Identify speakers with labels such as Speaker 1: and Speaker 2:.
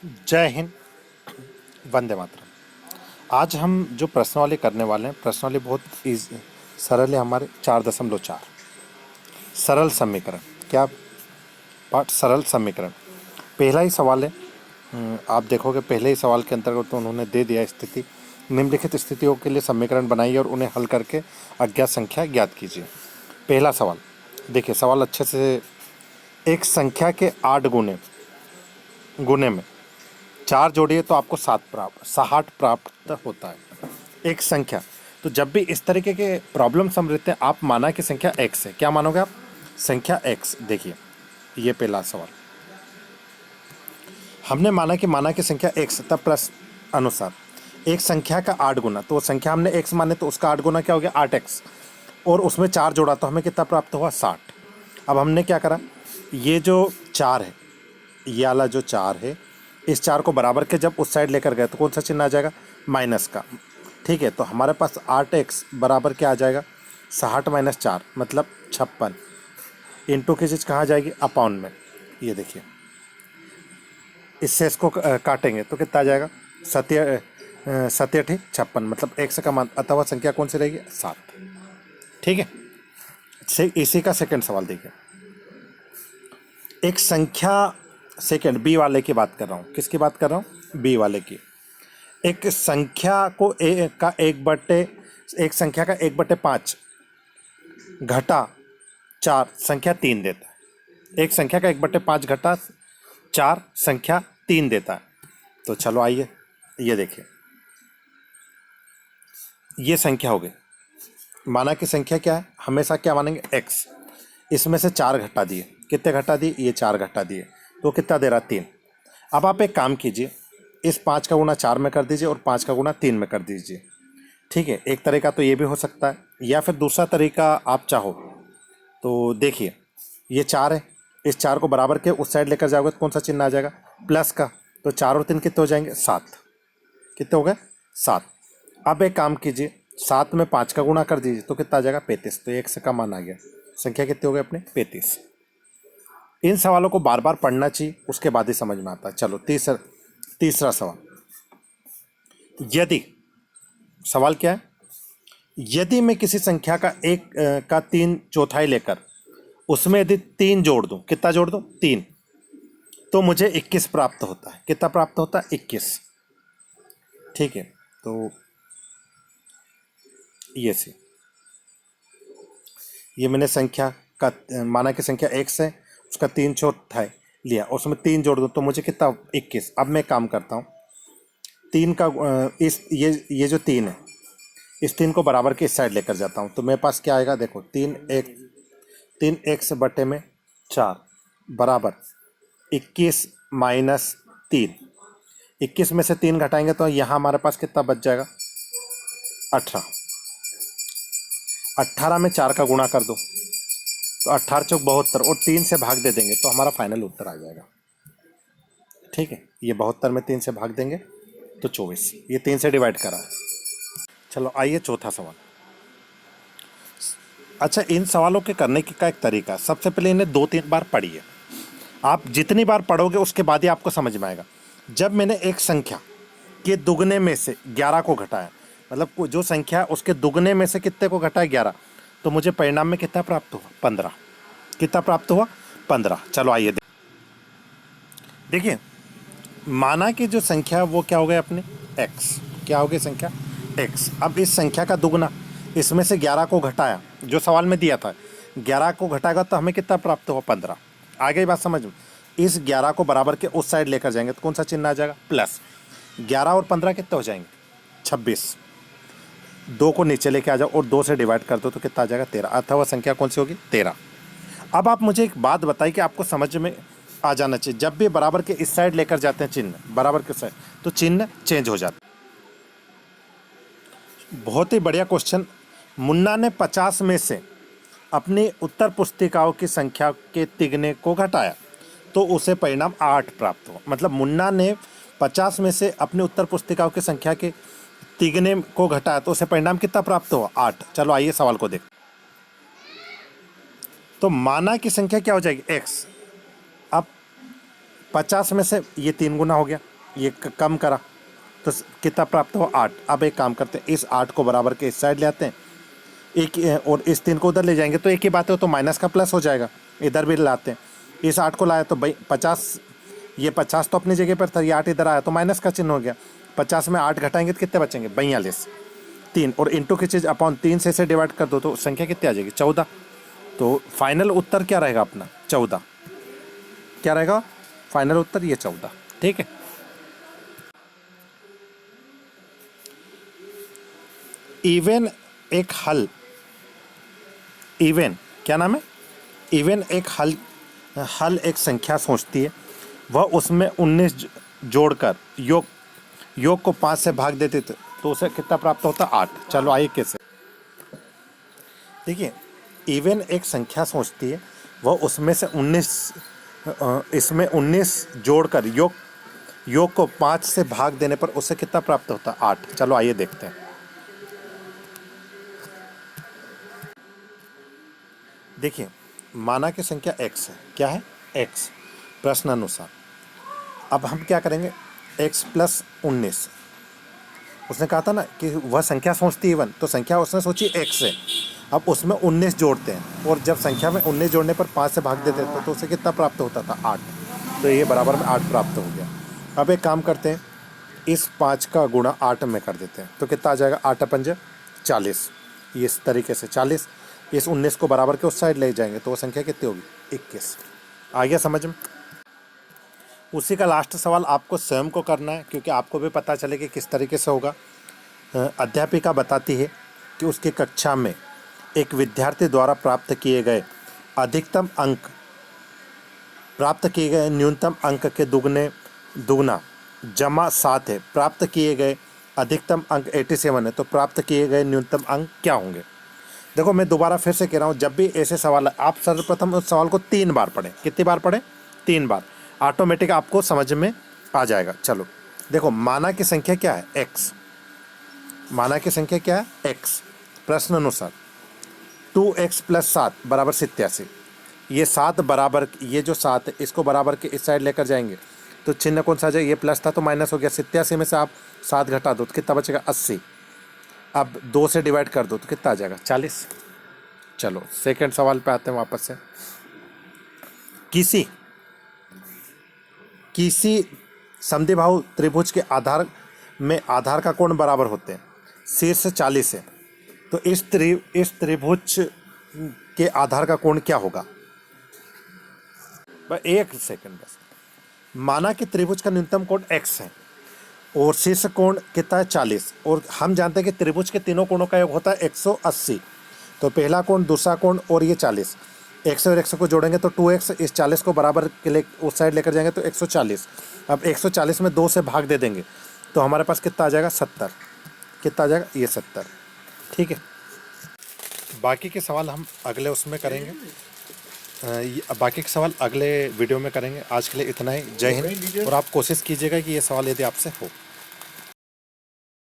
Speaker 1: जय हिंद। वंदे मातरम। आज हम जो प्रश्नावली करने वाले हैं, प्रश्नावली बहुत सरल है। हमारे 4.4 सरल समीकरण। क्या पाठ? सरल समीकरण। पहला ही सवाल है। आप देखोगे पहले ही सवाल के अंतर्गत तो उन्होंने दे दिया स्थिति। निम्नलिखित स्थितियों के लिए समीकरण बनाइए और उन्हें हल करके अज्ञात संख्या ज्ञात कीजिए। पहला सवाल देखिए, सवाल अच्छे से। एक संख्या के 8 गुने गुने में 4 जोड़िए तो आपको 60 प्राप्त होता है। एक संख्या, तो जब भी इस तरीके के प्रॉब्लम हम रहते हैं, आप माना कि संख्या x है। क्या मानोगे आप? संख्या x। देखिए, ये पहला सवाल हमने माना कि संख्या x, तब प्लस अनुसार एक संख्या का 8 गुना, तो संख्या हमने x माने तो उसका 8 गुना क्या हो गया? 8x। और उसमें 4 जोड़ा तो हमें कितना प्राप्त हुआ? 60। अब हमने क्या करा, ये जो 4 है, ये वाला जो 4 है, इस 4 को बराबर के जब उस साइड लेकर गए तो कौन सा चिन्ह आ जाएगा? माइनस का। ठीक है, तो हमारे पास 8x बराबर क्या आ जाएगा? 60 माइनस 4 मतलब 56। इंटू की चीज़ कहाँ जाएगी? अपॉन में। ये देखिए, इससे इसको काटेंगे तो कितना आ जाएगा? 57 56 मतलब x का मान, अथवा संख्या कौन सी रहेगी? 7। ठीक है, इसी का सेकंड सवाल देखिए। एक संख्या, सेकंड बी वाले की बात कर रहा हूँ। किसकी बात कर रहा हूँ? बी वाले की। एक संख्या को एक संख्या का 1/5 घटा 4 संख्या 3 देता है। एक संख्या का 1/5 घटा 4 संख्या 3 देता है। तो चलो आइए, ये देखिए, ये संख्या हो गई। माना कि संख्या क्या है? हमेशा क्या मानेंगे? x। इसमें से 4 घटा दिए। कितने घटा दिए? ये 4 घटा दिए, तो कितना दे रहा? 3। अब आप एक काम कीजिए, इस 5 का गुणा 4 में कर दीजिए और 5 का गुणा 3 में कर दीजिए। ठीक है, एक तरीका तो ये भी हो सकता है, या फिर दूसरा तरीका आप चाहो तो देखिए, ये 4 है, इस 4 को बराबर के उस साइड लेकर जाओगे तो कौन सा चिन्ह आ जाएगा? प्लस का। तो 4 और 3 कितने हो जाएंगे? 7। कितने हो गए? 7। अब एक काम कीजिए, 7 में 5 का गुणा कर दीजिए तो कितना आ जाएगा? 35। तो एक से का मान आ गया। संख्या कितने हो गए अपने? 35। इन सवालों को बार बार पढ़ना चाहिए, उसके बाद ही समझ में आता है। चलो तीसरा सवाल। यदि, सवाल क्या है? यदि मैं किसी संख्या का का 3/4 लेकर उसमें यदि 3 जोड़ दूं, कितना जोड़ दूं? 3, तो मुझे 21 प्राप्त होता है। कितना प्राप्त होता है? 21। ठीक है, तो ये मैंने संख्या का माना कि संख्या x है, उसका 3/4 लिया, उसमें 3 जोड़ दूं तो मुझे कितना? 21। अब मैं काम करता हूँ, 3 का इस ये जो 3 है, इस 3 को बराबर के इस साइड लेकर जाता हूँ तो मेरे पास क्या आएगा? देखो, 3x बटे में 4 बराबर 21 माइनस 3। 21 में से 3 घटाएंगे तो यहाँ हमारे पास कितना बच जाएगा? 18। 18 में 4 का गुणा कर दो तो 18 चौक 72, और 3 से भाग दे देंगे तो हमारा फाइनल उत्तर आ जाएगा। ठीक है, ये 72 में 3 से भाग देंगे तो 24। ये 3 से डिवाइड करा है। चलो आइए चौथा सवाल। अच्छा, इन सवालों के करने का एक तरीका है। सबसे पहले इन्हें 2-3 बार पढ़िए। आप जितनी बार पढ़ोगे उसके बाद ही आपको समझ में आएगा। जब मैंने एक संख्या के दुगने में से 11 को घटाया, मतलब जो संख्या है उसके दुगने में से कितने को घटाया? 11, तो मुझे परिणाम में कितना प्राप्त हुआ? 15। कितना प्राप्त हुआ? 15। चलो आइए देखिए, माना कि जो संख्या वो क्या हो गई अपने? x। क्या हो गई संख्या? x। अब इस संख्या का दुगना, इसमें से 11 को घटाया, जो सवाल में दिया था, 11 को घटाएगा तो हमें कितना प्राप्त हुआ? 15। आ गई बात समझ में? इस 11 को बराबर के उस साइड लेकर जाएंगे तो कौन सा चिन्ह आ जाएगा? प्लस। 11 और 15 कितने हो जाएंगे? 26। 2 को नीचे लेके आ जाओ और 2 से डिवाइड कर दो तो कितना आ जाएगा? 13। अथवा संख्या कौन सी होगी? 13। अब आप मुझे एक बात बताइए कि आपको समझ में आ जाना चाहिए, जब भी बराबर के इस साइड लेकर जाते हैं चिन्ह, बराबर के साइड, तो चिन्ह चेंज हो जाता है। बहुत ही बढ़िया क्वेश्चन। मुन्ना ने 50 में से अपनी उत्तर पुस्तिकाओं की संख्या के तिगने को घटाया तो उसे परिणाम 8 प्राप्त हुआ। मतलब मुन्ना ने 50 में से अपनी उत्तर पुस्तिकाओं की संख्या के तिगने को घटाया तो उसे परिणाम कितना प्राप्त हुआ? 8। चलो आइए सवाल को देख। तो माना की संख्या क्या हो जाएगी? x। अब 50 में से ये 3 गुना हो गया, ये कम करा तो कितना प्राप्त हुआ 8। अब एक काम करते हैं, इस 8 को बराबर के इस साइड ले आते हैं, एक और इस 3 को उधर ले जाएंगे तो एक ही बात है, तो माइनस का प्लस हो जाएगा। इधर भी लाते हैं, इस 8 को लाया तो भाई 50, ये 50 तो अपनी जगह पर था, ये 8 इधर आया तो माइनस का चिन्ह हो गया। 50 में 8 घटाएंगे तो कितने बचेंगे 42। 3 और इंटू की चीज़ अपॉन 3 से इसे डिवाइड कर दो तो संख्या कितनी आ जाएगी 14। तो फाइनल उत्तर क्या रहेगा अपना 14। क्या रहेगा फाइनल उत्तर ये 14। ठीक है। इवन एक हल, इवन क्या नाम है, इवन एक हल एक संख्या सोचती है, वह उसमें 19 जोड़कर योग को 5 से भाग देते तो उसे कितना प्राप्त होता 8। चलो आइए कैसे। देखिए, इवन एक संख्या सोचती है, वह उसमें से 19 इसमें 19 जोड़कर योग को 5 से भाग देने पर उसे कितना प्राप्त होता 8। चलो आइए देखते हैं। देखिए, माना कि संख्या x है, क्या है x, प्रश्न अनुसार। अब हम क्या करेंगे, x प्लस 19, उसने कहा था ना कि वह संख्या सोचती इवन, तो संख्या उसने सोची x है। अब उसमें 19 जोड़ते हैं और जब संख्या में 19 जोड़ने पर 5 से भाग देते थे तो उसे कितना प्राप्त होता था 8। तो ये बराबर में 8 प्राप्त हो गया। अब एक काम करते हैं, इस 5 का गुणा 8 में कर देते हैं तो कितना आ जाएगा 8 पंजे 40। इस तरीके से 40, इस 19 को बराबर के उस साइड ले जाएंगे तो वो संख्या कितनी होगी 21। आ गया समझ में। उसी का लास्ट सवाल आपको स्वयं को करना है, क्योंकि आपको भी पता चले कि किस तरीके से होगा। अध्यापिका बताती है कि उसकी कक्षा में एक विद्यार्थी द्वारा प्राप्त किए गए न्यूनतम अंक के दुगना जमा 7 है। प्राप्त किए गए अधिकतम अंक 87 है, तो प्राप्त किए गए न्यूनतम अंक क्या होंगे। देखो, मैं दोबारा फिर से कह रहा हूँ, जब भी ऐसे सवाल आप सर्वप्रथम उस सवाल को 3 बार पढ़ें। कितनी बार पढ़ें 3 बार, ऑटोमेटिक आपको समझ में आ जाएगा। चलो देखो, माना की संख्या क्या है x, माना की संख्या क्या है x, प्रश्न अनुसार 2x प्लस 7 बराबर 87। ये 7 बराबर, ये जो 7 है इसको बराबर के इस साइड लेकर जाएंगे तो चिन्ह कौन सा आ जाएगा, ये प्लस था तो माइनस हो गया। 87 में से आप 7 घटा दो तो कितना बचेगा 80। अब 2 से डिवाइड कर दो तो कितना आ जाएगा 40। चलो सेकंड सवाल पे आते हैं वापस से। किसी समद्विबाहु त्रिभुज के आधार का कोण बराबर होते हैं, शीर्ष 40 है, तो इस त्रिभुज के आधार का कोण क्या होगा। बस एक सेकंड बस। माना कि त्रिभुज का न्यूनतम कोण x है और शीर्ष कोण कितना है 40, और हम जानते हैं कि त्रिभुज के तीनों कोणों का योग होता है 180। तो पहला कोण, दूसरा कोण और ये 40, x और x को जोड़ेंगे तो 2x, इस 40 को बराबर के लिए उस साइड लेकर जाएंगे तो 140। अब 140 में 2 से भाग दे देंगे तो हमारे पास कितना आ जाएगा 70। कितना आ जाएगा ये 70। ठीक है, बाकी के सवाल हम अगले उसमें करेंगे, बाकी के सवाल अगले वीडियो में करेंगे। आज के लिए इतना ही। जय हिंद। और आप कोशिश कीजिएगा कि ये सवाल यदि आपसे हो।